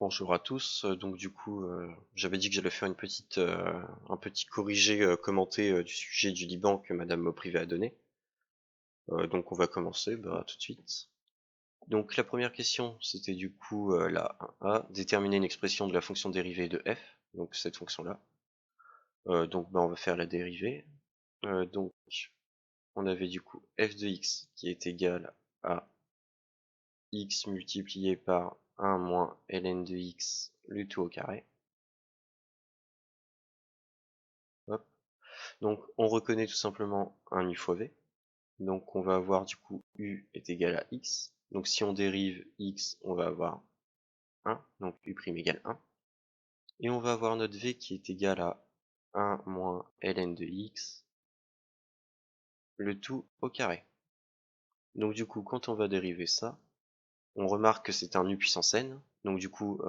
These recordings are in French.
Bonjour à tous, donc du coup, j'avais dit que j'allais faire un petit corrigé commenté du sujet du Liban que Madame Mauprivé a donné. Donc on va commencer tout de suite. Donc la première question, c'était du coup la 1a, déterminer une expression de la fonction dérivée de f, donc cette fonction-là. Donc on va faire la dérivée. Donc on avait du coup f de x qui est égal à x multiplié par 1 moins ln de x, le tout au carré. Hop. Donc on reconnaît tout simplement un u fois v. Donc on va avoir du coup u est égal à x. Donc si on dérive x, on va avoir 1, donc u' égale 1. Et on va avoir notre v qui est égal à 1 moins ln de x, le tout au carré. Donc du coup, quand on va dériver ça, on remarque que c'est un u puissance n. Donc du coup,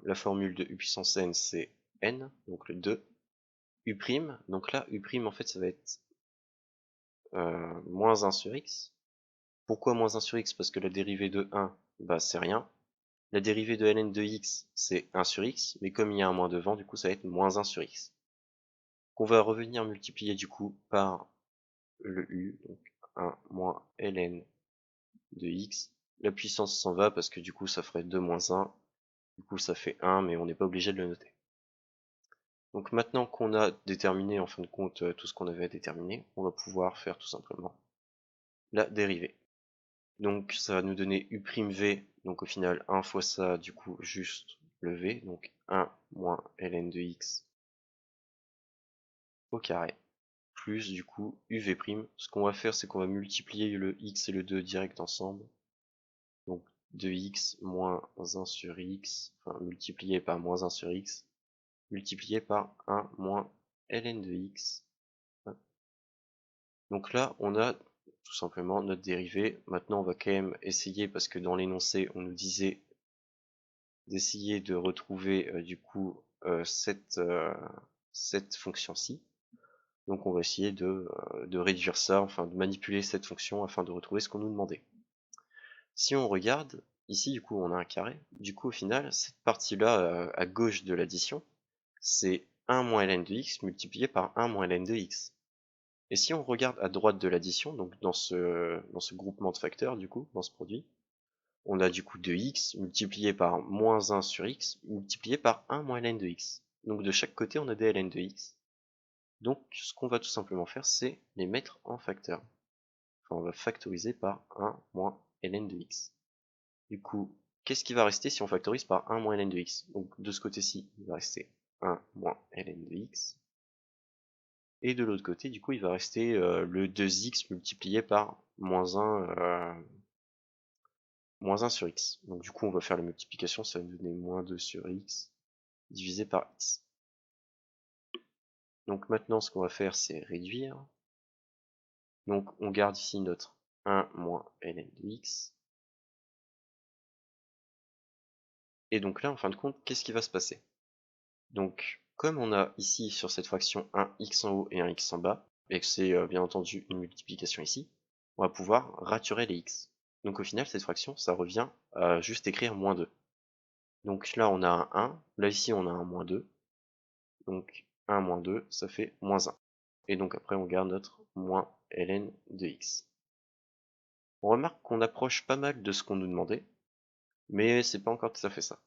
la formule de u puissance n, c'est n, donc le 2, u'. Donc là, u' en fait, ça va être moins 1 sur x. Pourquoi moins 1 sur x? Parce que la dérivée de 1, c'est rien. La dérivée de ln de x, c'est 1 sur x, mais comme il y a un moins devant, du coup ça va être moins 1 sur x. Qu'on va revenir multiplier du coup par le u, donc 1 moins ln de x. La puissance s'en va parce que du coup ça ferait 2 moins 1, du coup ça fait 1, mais on n'est pas obligé de le noter. Donc maintenant qu'on a déterminé en fin de compte tout ce qu'on avait à déterminer, on va pouvoir faire tout simplement la dérivée. Donc ça va nous donner u'v, donc au final 1 fois ça, du coup juste le v, donc 1 moins ln de x au carré, plus du coup uv'. Ce qu'on va faire, c'est qu'on va multiplier le x et le 2 direct ensemble. Donc 2x moins 1 sur x, enfin multiplié par moins 1 sur x, multiplié par 1 moins ln de x. Donc là, on a tout simplement notre dérivée. Maintenant, on va quand même essayer, parce que dans l'énoncé, on nous disait d'essayer de retrouver du coup cette fonction-ci. Donc on va essayer de réduire ça, enfin de manipuler cette fonction afin de retrouver ce qu'on nous demandait. Si on regarde, ici du coup on a un carré, du coup au final, cette partie-là à gauche de l'addition, c'est 1 moins ln de x multiplié par 1 moins ln de x. Et si on regarde à droite de l'addition, donc dans ce groupement de facteurs du coup, dans ce produit, on a du coup 2x multiplié par moins 1 sur x multiplié par 1 moins ln de x. Donc de chaque côté, on a des ln de x. Donc ce qu'on va tout simplement faire, c'est les mettre en facteur. Enfin, on va factoriser par 1 moins ln de x. Du coup, qu'est-ce qui va rester si on factorise par 1 moins ln de x? Donc de ce côté-ci, il va rester 1 moins ln de x. Et de l'autre côté, du coup, il va rester le 2x multiplié par moins 1 sur x. Donc du coup, on va faire la multiplication, ça va nous donner moins 2 sur x divisé par x. Donc maintenant, ce qu'on va faire, c'est réduire. Donc on garde ici notre 1 moins ln de x. Et donc là, en fin de compte, qu'est-ce qui va se passer? Donc, comme on a ici sur cette fraction un x en haut et un x en bas, et que c'est bien entendu une multiplication ici, on va pouvoir raturer les x. Donc au final, cette fraction, ça revient à juste écrire moins 2. Donc là, on a un 1, là ici, on a un moins 2. Donc 1 moins 2, ça fait moins 1. Et donc après, on garde notre moins ln de x. On remarque qu'on approche pas mal de ce qu'on nous demandait, mais c'est pas encore tout à fait ça.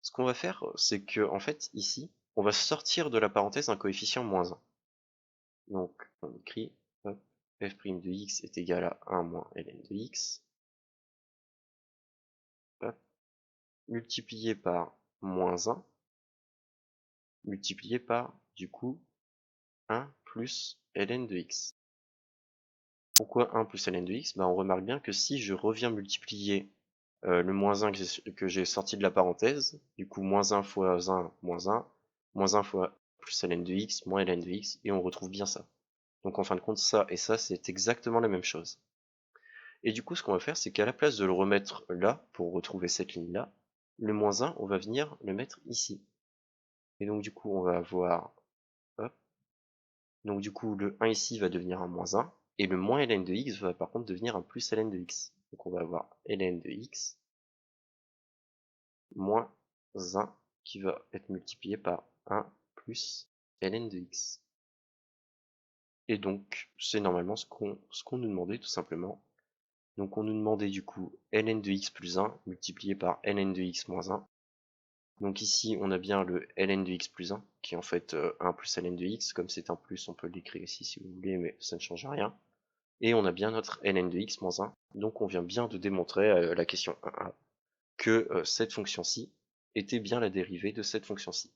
Ce qu'on va faire, c'est que, en fait, ici, on va sortir de la parenthèse un coefficient moins 1. Donc, on écrit, hop, f' de x est égal à 1 moins ln de x, hop, multiplié par moins 1, multiplié par, du coup, 1 plus ln de x. Pourquoi 1 plus ln de x? On remarque bien que si je reviens multiplier le moins 1 que j'ai sorti de la parenthèse, du coup moins 1 fois 1, moins 1 fois plus ln de x, moins ln de x, et on retrouve bien ça. Donc en fin de compte, ça et ça, c'est exactement la même chose. Et du coup, ce qu'on va faire, c'est qu'à la place de le remettre là, pour retrouver cette ligne-là, le moins 1, on va venir le mettre ici. Et donc du coup, on va avoir, hop, donc du coup, le 1 ici va devenir un moins 1, et le moins ln de x va par contre devenir un plus ln de x. Donc on va avoir ln de x moins 1 qui va être multiplié par 1 plus ln de x. Et donc, c'est normalement ce qu'on nous demandait tout simplement. Donc on nous demandait du coup ln de x plus 1 multiplié par ln de x moins 1. Donc ici, on a bien le ln de x plus 1, qui est en fait 1 plus ln de x. Comme c'est un plus, on peut l'écrire ici si vous voulez, mais ça ne change rien. Et on a bien notre ln de x moins 1. Donc on vient bien de démontrer à la question 1a que cette fonction-ci était bien la dérivée de cette fonction-ci.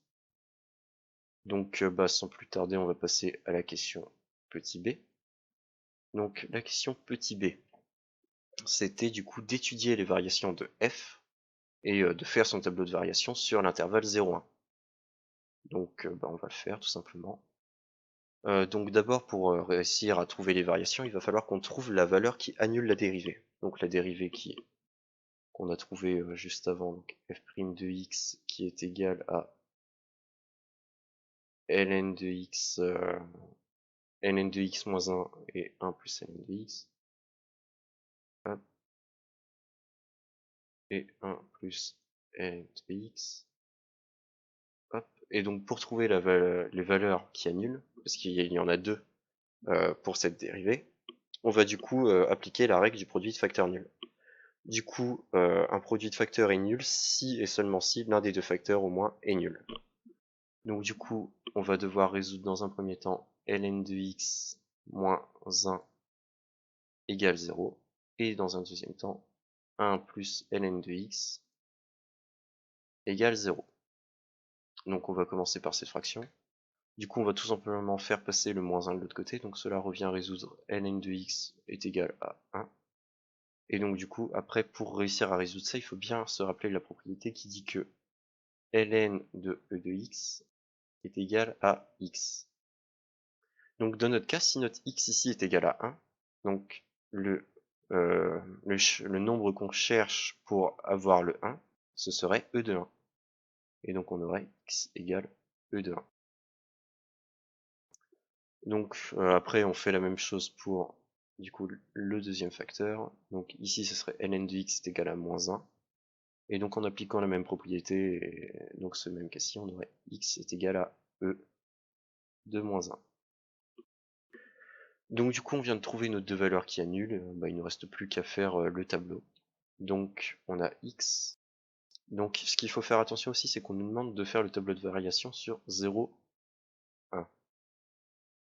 Donc sans plus tarder, on va passer à la question petit b. Donc la question petit b, c'était du coup d'étudier les variations de f et de faire son tableau de variation sur l'intervalle 0,1. Donc on va le faire tout simplement. Donc d'abord, pour réussir à trouver les variations, il va falloir qu'on trouve la valeur qui annule la dérivée. Donc la dérivée qu'on a trouvée juste avant, donc f' de x qui est égal à ln de x, ln de x moins 1 et 1 plus ln de x. Hop. Et 1 plus ln de x. Hop. Et donc pour trouver les valeurs qui annulent, parce qu'il y en a deux pour cette dérivée, on va du coup appliquer la règle du produit de facteurs nuls. Du coup, un produit de facteurs est nul si et seulement si l'un des deux facteurs au moins est nul. Donc du coup, on va devoir résoudre dans un premier temps ln de x moins 1 égale 0, et dans un deuxième temps 1 plus ln de x égale 0. Donc on va commencer par cette fraction. Du coup, on va tout simplement faire passer le moins 1 de l'autre côté, donc cela revient à résoudre ln de x est égal à 1. Et donc du coup, après, pour réussir à résoudre ça, il faut bien se rappeler la propriété qui dit que ln de e de x est égal à x. Donc dans notre cas, si notre x ici est égal à 1, donc le nombre qu'on cherche pour avoir le 1, ce serait e de 1. Et donc on aurait x égale e de 1. Donc après, on fait la même chose pour du coup le deuxième facteur. Donc ici, ce serait ln de x est égal à moins 1. Et donc en appliquant la même propriété, et donc ce même cas-ci, on aurait x est égal à e de moins 1. Donc du coup, on vient de trouver nos deux valeurs qui annulent. Il ne nous reste plus qu'à faire le tableau. Donc on a x. Donc ce qu'il faut faire attention aussi, c'est qu'on nous demande de faire le tableau de variation sur 0, 1.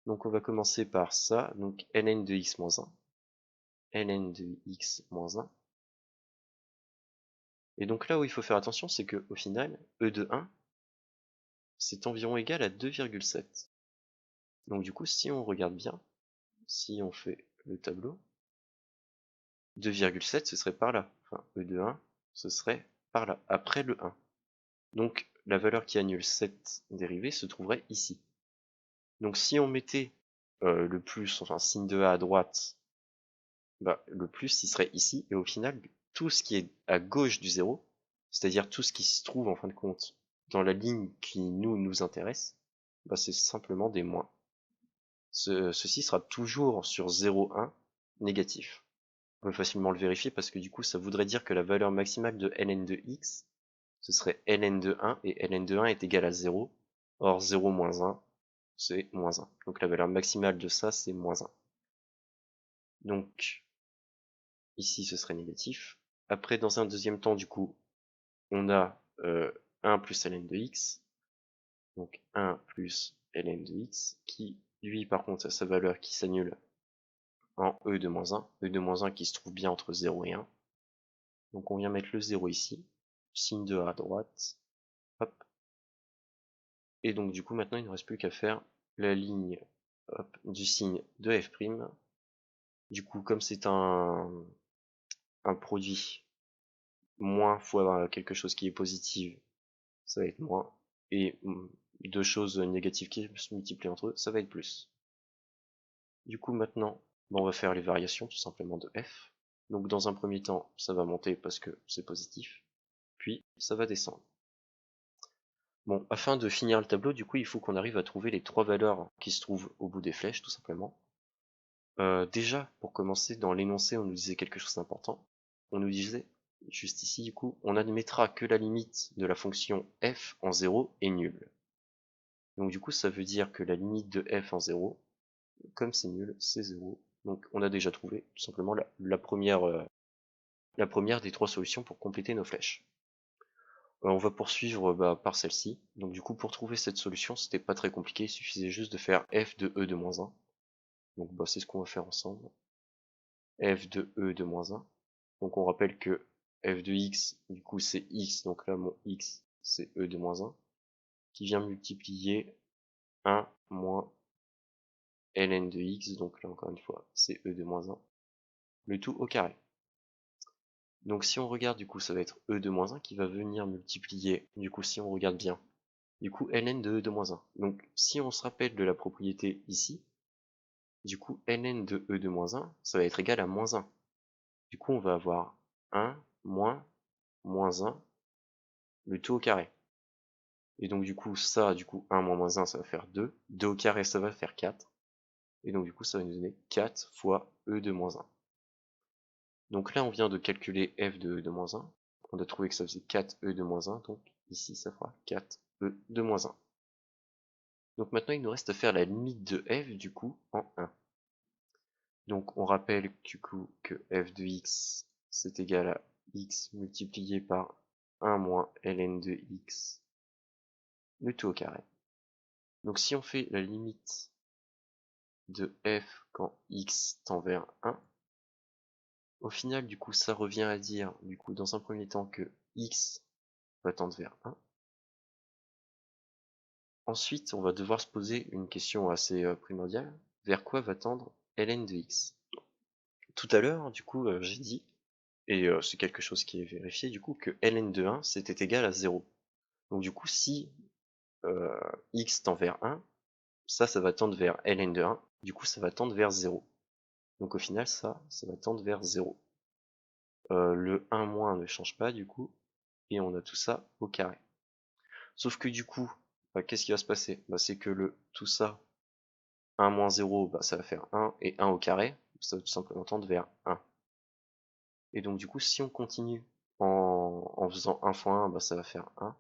Donc on va commencer par ça. Donc ln de x moins 1. ln de x moins 1. Et donc là où il faut faire attention, c'est qu'au final, e de 1, c'est environ égal à 2,7. Donc du coup, si on regarde bien, si on fait le tableau, 2,7 ce serait par là. Enfin, e de 1, ce serait par là, après le 1. Donc la valeur qui annule cette dérivée se trouverait ici. Donc si on mettait le plus, enfin signe de A à droite, le plus il serait ici, et au final, tout ce qui est à gauche du 0, c'est-à-dire tout ce qui se trouve en fin de compte dans la ligne qui nous intéresse, c'est simplement des moins. Ceci sera toujours sur 0,1 négatif. On peut facilement le vérifier parce que du coup ça voudrait dire que la valeur maximale de ln de x, ce serait ln de 1, et ln de 1 est égal à 0. Or 0 moins 1, c'est moins 1. Donc la valeur maximale de ça, c'est moins 1. Donc ici ce serait négatif. Après, dans un deuxième temps, du coup, on a 1 plus ln de x. Donc 1 plus ln de x, qui lui par contre a sa valeur qui s'annule en e de moins 1. E de moins 1 qui se trouve bien entre 0 et 1. Donc on vient mettre le 0 ici. Signe de A à droite. Hop. Et donc du coup maintenant il ne reste plus qu'à faire la ligne du signe de f'. Du coup comme c'est un produit moins fois quelque chose qui est positif, ça va être moins. Et deux choses négatives qui se multiplient entre eux, ça va être plus. Du coup maintenant, on va faire les variations tout simplement de f. Donc dans un premier temps, ça va monter parce que c'est positif, puis ça va descendre. Bon, afin de finir le tableau, du coup, il faut qu'on arrive à trouver les trois valeurs qui se trouvent au bout des flèches, tout simplement. Déjà, pour commencer, dans l'énoncé, on nous disait quelque chose d'important. On nous disait juste ici, du coup, on admettra que la limite de la fonction f en 0 est nulle. Donc du coup, ça veut dire que la limite de f en 0, comme c'est nul, c'est 0. Donc on a déjà trouvé tout simplement la première des trois solutions pour compléter nos flèches. On va poursuivre par celle-ci. Donc du coup, pour trouver cette solution, c'était pas très compliqué, il suffisait juste de faire f de e de moins 1. Donc c'est ce qu'on va faire ensemble. F de e de moins 1. Donc on rappelle que f de x, du coup c'est x, donc là mon x c'est e de moins 1, qui vient multiplier 1 moins ln de x, donc là encore une fois c'est e de moins 1, le tout au carré. Donc si on regarde, du coup ça va être e de moins 1 qui va venir multiplier, du coup si on regarde bien, du coup ln de e de moins 1. Donc si on se rappelle de la propriété ici, du coup ln de e de moins 1, ça va être égal à moins 1. Du coup on va avoir 1 moins 1, le tout au carré. Et donc du coup ça, 1 moins moins 1 ça va faire 2, 2 au carré ça va faire 4, et donc du coup ça va nous donner 4 fois e de moins 1. Donc là on vient de calculer f de e de moins 1, on a trouvé que ça faisait 4e de moins 1, donc ici ça fera 4e de moins 1. Donc maintenant il nous reste à faire la limite de f du coup en 1. Donc on rappelle du coup que f de x c'est égal à x multiplié par 1 moins ln de x, le tout au carré. Donc si on fait la limite de f quand x tend vers 1, au final du coup ça revient à dire du coup dans un premier temps que x va tendre vers 1. Ensuite on va devoir se poser une question assez primordiale, vers quoi va tendre ln de x. Tout à l'heure du coup j'ai dit, et c'est quelque chose qui est vérifié du coup, que ln de 1 c'était égal à 0. Donc du coup si x tend vers 1, ça va tendre vers ln de 1, du coup ça va tendre vers 0. Donc au final ça va tendre vers 0. Le 1 moins ne change pas du coup, et on a tout ça au carré. Sauf que du coup, qu'est-ce qui va se passer? C'est que tout ça, 1 moins 0, ça va faire 1, et 1 au carré, ça va tout simplement tendre vers 1. Et donc du coup, si on continue en faisant 1 fois 1, ça va faire 1.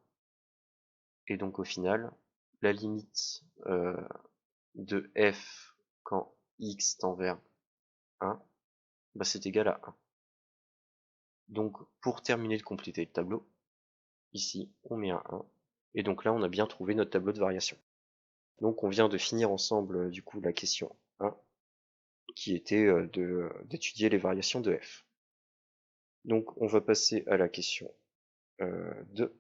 Et donc au final, la limite de f quand x tend vers 1, c'est égal à 1. Donc pour terminer de compléter le tableau, ici on met un 1, et donc là on a bien trouvé notre tableau de variation. Donc on vient de finir ensemble du coup la question 1, qui était d'étudier les variations de f. Donc on va passer à la question 2.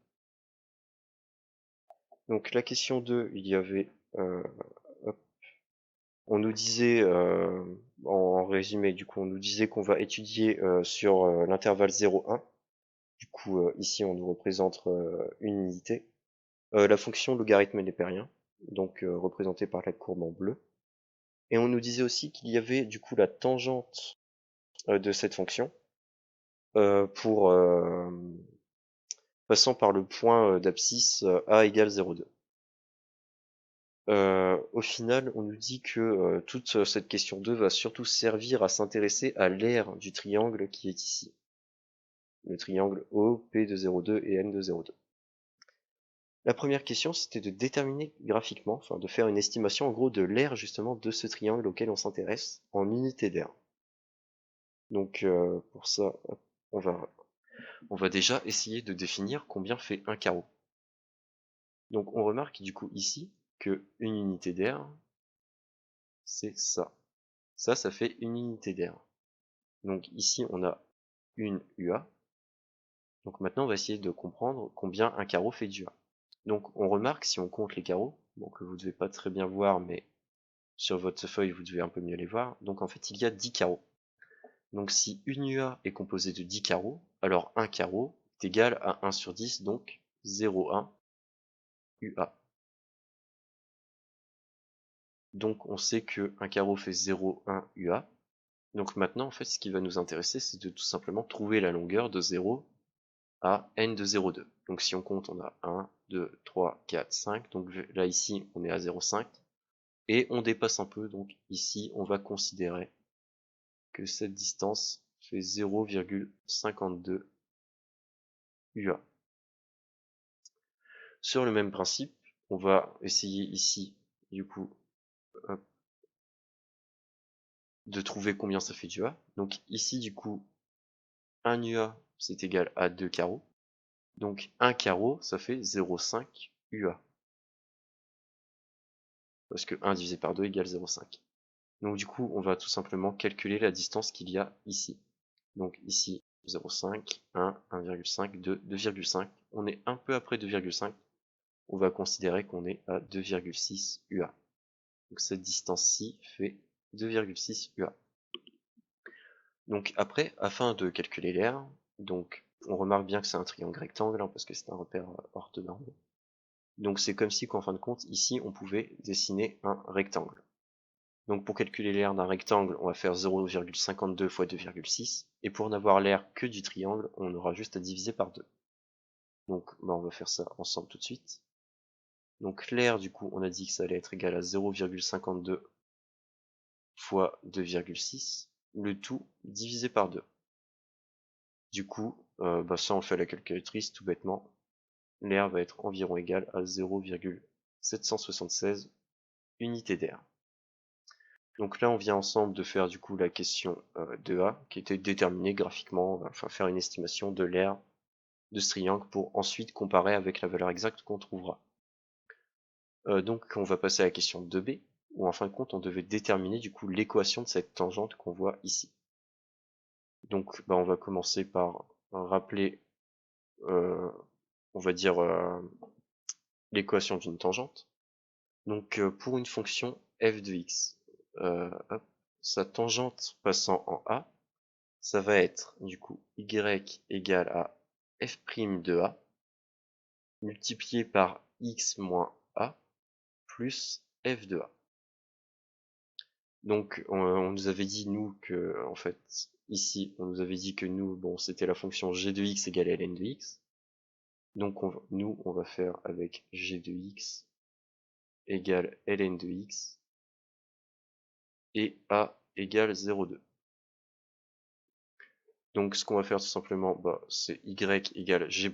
Donc la question 2, il y avait, on nous disait, en résumé du coup, on nous disait qu'on va étudier sur l'intervalle 0,1. Du coup ici on nous représente une unité. La fonction logarithme népérien, donc représentée par la courbe en bleu. Et on nous disait aussi qu'il y avait du coup la tangente de cette fonction pour passant par le point d'abscisse a égale 0,2. Au final, on nous dit que toute cette question 2 va surtout servir à s'intéresser à l'aire du triangle qui est ici. Le triangle OP de 0,2 et N de 0,2. La première question, c'était de déterminer graphiquement, enfin de faire une estimation en gros de l'aire justement de ce triangle auquel on s'intéresse en unité d'aire. Donc pour ça, on va déjà essayer de définir combien fait un carreau. Donc on remarque du coup ici que une unité d'aire, c'est ça. Ça fait une unité d'aire. Donc ici on a une UA. Donc maintenant on va essayer de comprendre combien un carreau fait d'UA. Donc on remarque si on compte les carreaux, que vous devez pas très bien voir, mais sur votre feuille vous devez un peu mieux les voir. Donc en fait il y a 10 carreaux. Donc si une UA est composée de 10 carreaux, alors un carreau est égal à 1 sur 10, donc 0,1 UA. Donc on sait que un carreau fait 0,1 UA. Donc maintenant en fait ce qui va nous intéresser c'est de tout simplement trouver la longueur de 0 à n de 0,2. Donc si on compte, on a 1, 2, 3, 4, 5. Donc là ici on est à 0,5. Et on dépasse un peu, donc ici on va considérer que cette distance fait 0,52 UA. Sur le même principe, on va essayer ici, du coup, de trouver combien ça fait d'UA. Donc ici, du coup, 1 UA, c'est égal à 2 carreaux. Donc 1 carreau, ça fait 0,5 UA. Parce que 1 divisé par 2 égale 0,5. Donc du coup, on va tout simplement calculer la distance qu'il y a ici. Donc ici, 0,5, 1, 1,5, 2, 2,5. On est un peu après 2,5. On va considérer qu'on est à 2,6 UA. Donc cette distance-ci fait 2,6 UA. Donc après, afin de calculer l'aire, donc on remarque bien que c'est un triangle rectangle, hein, parce que c'est un repère orthonormé. Donc c'est comme si qu'en fin de compte, ici, on pouvait dessiner un rectangle. Donc pour calculer l'aire d'un rectangle, on va faire 0,52 fois 2,6. Et pour n'avoir l'aire que du triangle, on aura juste à diviser par 2. Donc on va faire ça ensemble tout de suite. Donc l'aire, du coup, on a dit que ça allait être égal à 0,52 fois 2,6. Le tout divisé par 2. Du coup, ça on fait à la calculatrice tout bêtement. L'aire va être environ égal à 0,776 unités d'air. Donc là, on vient ensemble de faire du coup la question 2A, qui était déterminée graphiquement, enfin faire une estimation de l'aire de ce triangle pour ensuite comparer avec la valeur exacte qu'on trouvera. Donc on va passer à la question 2B, où en fin de compte on devait déterminer du coup l'équation de cette tangente qu'on voit ici. Donc on va commencer par rappeler, on va dire, l'équation d'une tangente. Donc pour une fonction f de x, sa tangente passant en A, ça va être du coup y égale à f' de A multiplié par x moins A plus f de A. Donc on nous avait dit nous que en fait ici on nous avait dit que nous c'était la fonction g de x égale ln de x. Donc nous on va faire avec g de x égale ln de x et A égale 0,2. Donc ce qu'on va faire tout simplement, c'est y égale g'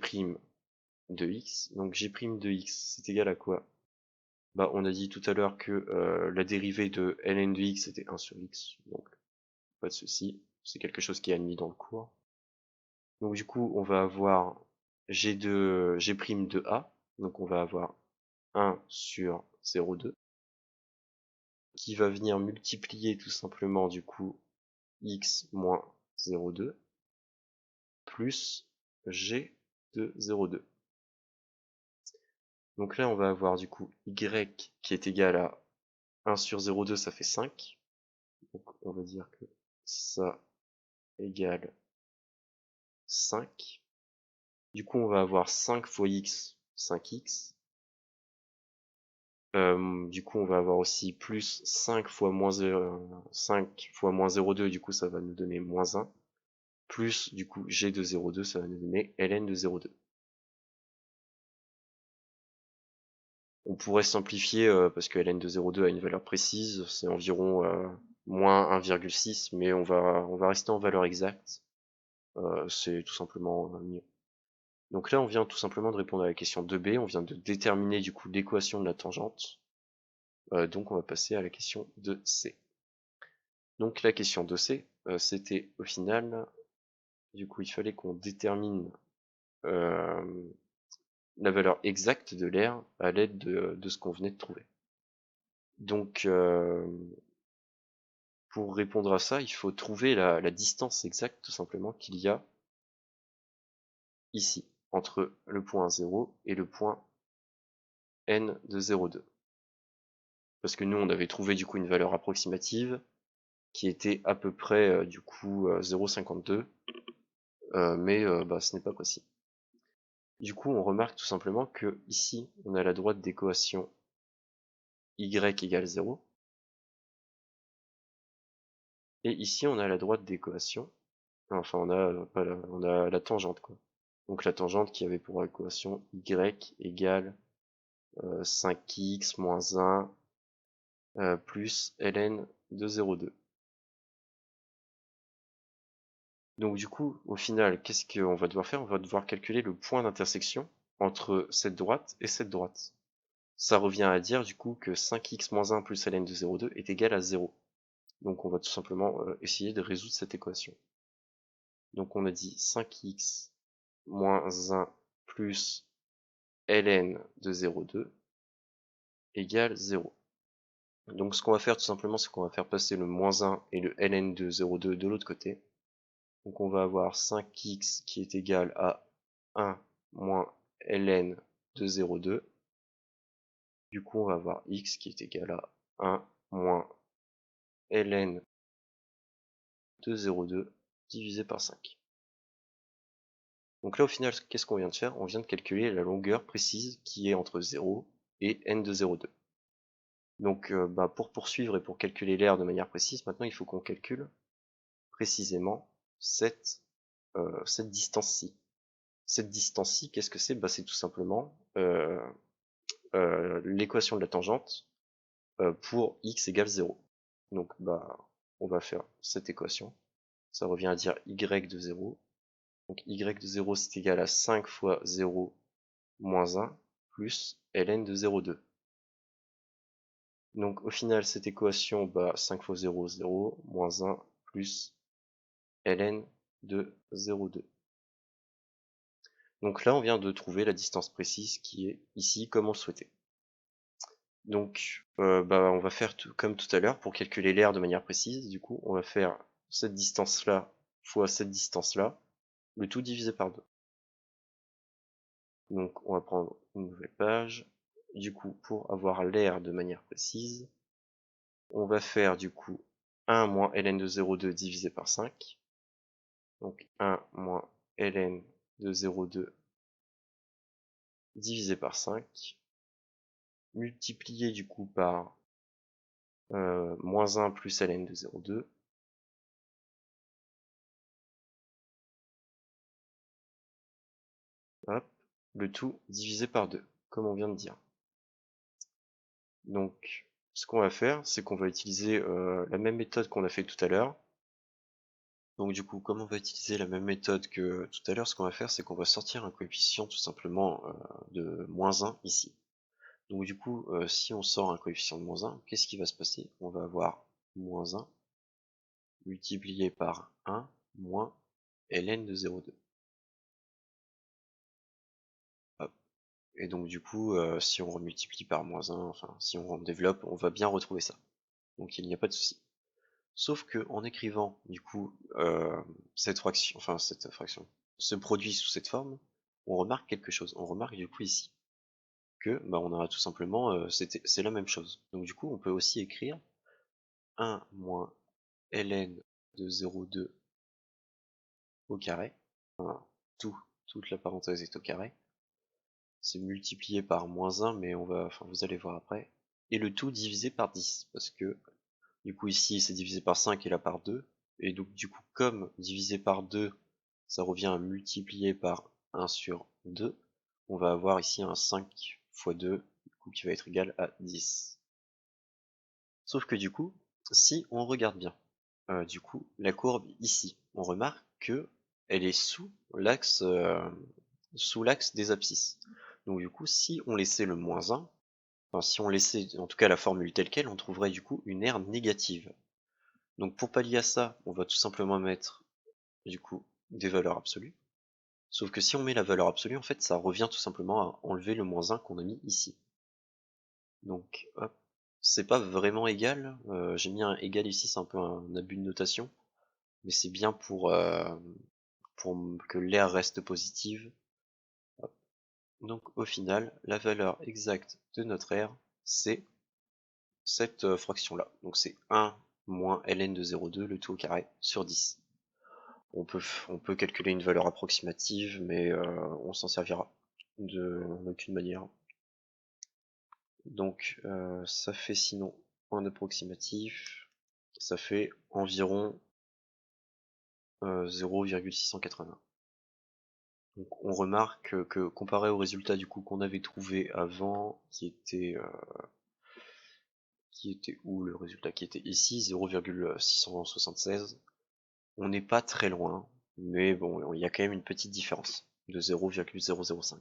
de x. Donc g' de x, c'est égal à quoi? On a dit tout à l'heure que la dérivée de ln de x était 1 sur x, donc pas de souci, c'est quelque chose qui est admis dans le cours. Donc du coup, on va avoir g' de a, donc on va avoir 1 sur 0,2, qui va venir multiplier tout simplement du coup x moins 0,2 plus g de 0,2. Donc là, on va avoir du coup y qui est égal à 1 sur 0,2, ça fait 5. Donc on va dire que ça égale 5. Du coup, on va avoir 5 fois x, 5x. Du coup, on va avoir aussi plus 5 fois moins 0,2, du coup, ça va nous donner moins 1. Plus, du coup, g de 0,2, ça va nous donner ln de 0,2. On pourrait simplifier parce que ln de 0,2 a une valeur précise, c'est environ moins 1,6, mais on va rester en valeur exacte. C'est tout simplement mieux. Donc là, on vient tout simplement de répondre à la question 2B, on vient de déterminer du coup l'équation de la tangente. Donc on va passer à la question 2C. Donc la question 2C, c'était au final, du coup il fallait qu'on détermine la valeur exacte de l'aire à l'aide de ce qu'on venait de trouver. Donc pour répondre à ça, il faut trouver la distance exacte tout simplement qu'il y a ici, entre le point 0 et le point n de 0,2. Parce que nous on avait trouvé du coup une valeur approximative qui était à peu près du coup 0,52, mais ce n'est pas précis. Du coup on remarque tout simplement que ici on a la droite d'équation y égale 0, et ici on a la droite d'équation, enfin on a la tangente quoi. Donc la tangente qui avait pour équation y égale 5x moins 1 plus ln de 0,2. Donc du coup, au final, qu'est-ce qu'on va devoir faire? On va devoir calculer le point d'intersection entre cette droite et cette droite. Ça revient à dire du coup que 5x moins 1 plus ln de 0,2 est égal à 0. Donc on va tout simplement essayer de résoudre cette équation. Donc on a dit 5x moins 1 plus ln de 0,2 égale 0. Donc ce qu'on va faire tout simplement, c'est qu'on va faire passer le moins 1 et le ln de 0,2 de l'autre côté. Donc on va avoir 5x qui est égal à 1 moins ln de 0,2. Du coup on va avoir x qui est égal à 1 moins ln de 0,2 divisé par 5. Donc là au final, qu'est-ce qu'on vient de faire? On vient de calculer la longueur précise qui est entre 0 et n de 0,2. Donc pour poursuivre et pour calculer l'aire de manière précise, maintenant il faut qu'on calcule précisément cette distance-ci. Cette distance-ci, qu'est-ce que c'est? C'est tout simplement l'équation de la tangente pour x égale 0. Donc on va faire cette équation. Ça revient à dire y de 0. Donc y de 0 c'est égal à 5 fois 0 moins 1 plus ln de 0,2. Donc au final cette équation, 5 fois 0, 0, moins 1 plus ln de 0,2. Donc là on vient de trouver la distance précise qui est ici comme on le souhaitait. Donc on va faire comme tout à l'heure pour calculer l'aire de manière précise. Du coup on va faire cette distance là fois cette distance là, le tout divisé par 2. Donc on va prendre une nouvelle page. Du coup pour avoir l'aire de manière précise, on va faire du coup 1 moins ln de 0,2 divisé par 5. Donc 1 moins ln de 0,2 divisé par 5, multiplié du coup par moins 1 plus ln de 0,2, hop, le tout divisé par 2, comme on vient de dire. Donc ce qu'on va faire, c'est qu'on va utiliser la même méthode qu'on a fait tout à l'heure. Donc du coup, comme on va utiliser la même méthode que tout à l'heure, ce qu'on va faire, c'est qu'on va sortir un coefficient tout simplement de moins 1 ici. Donc du coup, si on sort un coefficient de moins 1, qu'est-ce qui va se passer? On va avoir moins 1 multiplié par 1 moins ln de 0,2. Hop. Et donc du coup, si on remultiplie par moins 1, enfin si on développe, on va bien retrouver ça. Donc il n'y a pas de souci. Sauf que en écrivant du coup cette fraction, ce produit sous cette forme, on remarque quelque chose. On remarque du coup ici que on a tout simplement, c'est la même chose. Donc du coup, on peut aussi écrire 1 moins ln de 0,2 au carré. Enfin, toute la parenthèse est au carré. C'est multiplié par moins 1, mais vous allez voir après. Et le tout divisé par 10, parce que du coup ici c'est divisé par 5 et là par 2. Et donc du coup comme divisé par 2, ça revient à multiplier par 1 sur 2, on va avoir ici un 5 fois 2, du coup, qui va être égal à 10. Sauf que du coup, si on regarde bien, du coup, la courbe ici, on remarque que elle est sous l'axe des abscisses. Donc du coup, si on laissait le moins 1, enfin si on laissait en tout cas la formule telle quelle, on trouverait du coup une aire négative. Donc pour pallier à ça, on va tout simplement mettre du coup des valeurs absolues. Sauf que si on met la valeur absolue, en fait, ça revient tout simplement à enlever le moins 1 qu'on a mis ici. Donc hop, c'est pas vraiment égal, j'ai mis un égal ici, c'est un peu un abus de notation, mais c'est bien pour que l'aire reste positive. Hop. Donc au final, la valeur exacte de notre aire, c'est cette fraction-là. Donc c'est 1 moins ln de 0,2, le tout au carré, sur 10. On peut calculer une valeur approximative, mais on s'en servira en aucune manière. Donc ça fait sinon un approximatif, ça fait environ 0,680. Donc on remarque que comparé au résultat du coup qu'on avait trouvé avant, qui était où le résultat qui était ici, 0,676, on n'est pas très loin, mais bon, il y a quand même une petite différence de 0,005.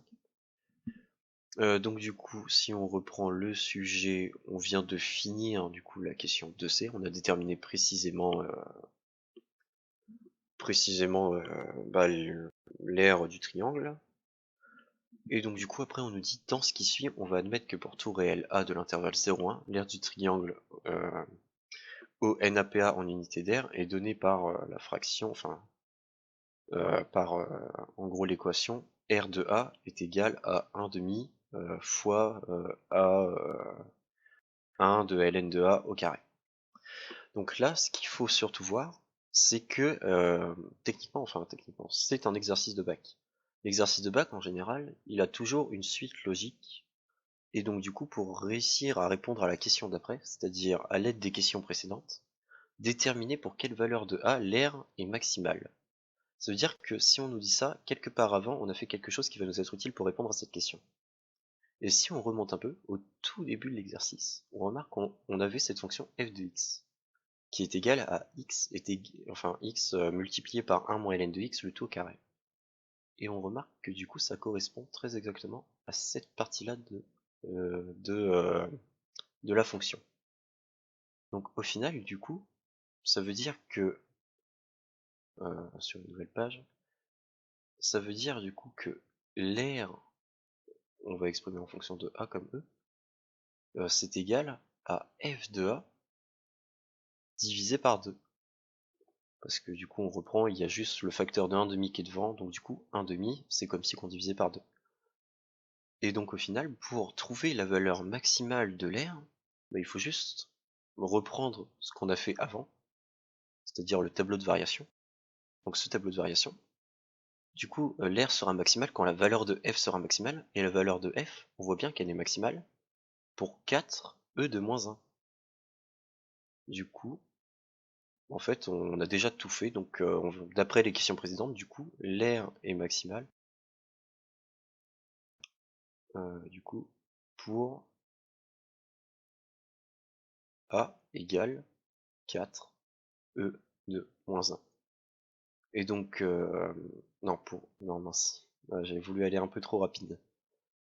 Donc du coup, si on reprend le sujet, on vient de finir du coup la question 2C, on a déterminé précisément l'aire du triangle. Et donc du coup après on nous dit dans ce qui suit, on va admettre que pour tout réel A de l'intervalle 0,1, l'aire du triangle ONAPA en unité d'aire est donnée par la fraction, enfin par en gros l'équation R de A est égal à 1 demi fois A 1 de ln de A au carré. Donc là, ce qu'il faut surtout voir, c'est que techniquement, c'est un exercice de bac. L'exercice de bac, en général, il a toujours une suite logique, et donc du coup, pour réussir à répondre à la question d'après, c'est-à-dire à l'aide des questions précédentes, déterminer pour quelle valeur de A l'aire est maximale. Ça veut dire que si on nous dit ça, quelque part avant, on a fait quelque chose qui va nous être utile pour répondre à cette question. Et si on remonte un peu, au tout début de l'exercice, on remarque qu'on avait cette fonction f de x, qui est égale à x, x multiplié par 1 moins ln de x, le tout au carré. Et on remarque que du coup ça correspond très exactement à cette partie-là de la fonction. Donc au final, du coup, ça veut dire que, sur une nouvelle page, ça veut dire du coup que l'aire, on va exprimer en fonction de A comme E, c'est égal à f de A divisé par 2. Parce que du coup on reprend, il y a juste le facteur de 1 demi qui est devant, donc du coup 1 demi, c'est comme si on divisait par 2. Et donc au final, pour trouver la valeur maximale de l'aire, il faut juste reprendre ce qu'on a fait avant, c'est-à-dire le tableau de variation. Donc ce tableau de variation, du coup l'aire sera maximale quand la valeur de f sera maximale, et la valeur de f, on voit bien qu'elle est maximale pour 4 e de moins 1. Du coup, en fait, on a déjà tout fait, donc d'après les questions précédentes, du coup, l'aire est maximale, du coup, pour A égale 4 e de moins 1. Et donc, non mince, j'avais voulu aller un peu trop rapide.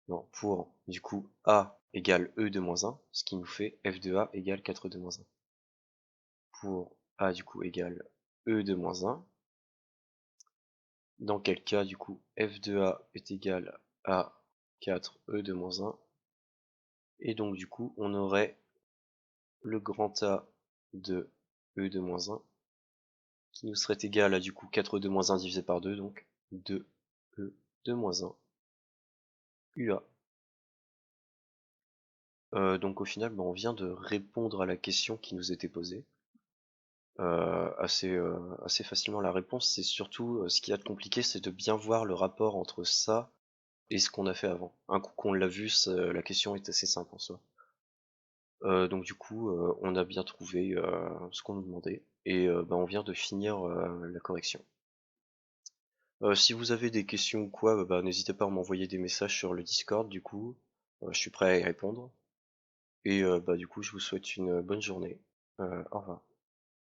Non, pour, du coup, A égale E de moins 1, ce qui nous fait F de A égale 4E de moins 1. Pour A, du coup, égale E de moins 1, dans quel cas, du coup, F de A est égal à 4E de moins 1, et donc, du coup, on aurait le grand A de E de moins 1, qui nous serait égal à, du coup, 4E de moins 1 divisé par 2, donc 2E de moins 1 UA. Donc au final, on vient de répondre à la question qui nous était posée. Assez facilement. La réponse, c'est surtout, ce qu'il y a de compliqué, c'est de bien voir le rapport entre ça et ce qu'on a fait avant. Un coup qu'on l'a vu, la question est assez simple en soi. Donc du coup, on a bien trouvé ce qu'on nous demandait, et on vient de finir la correction. Si vous avez des questions ou quoi, n'hésitez pas à m'envoyer des messages sur le Discord, du coup, je suis prêt à y répondre. Et du coup, je vous souhaite une bonne journée. Au revoir.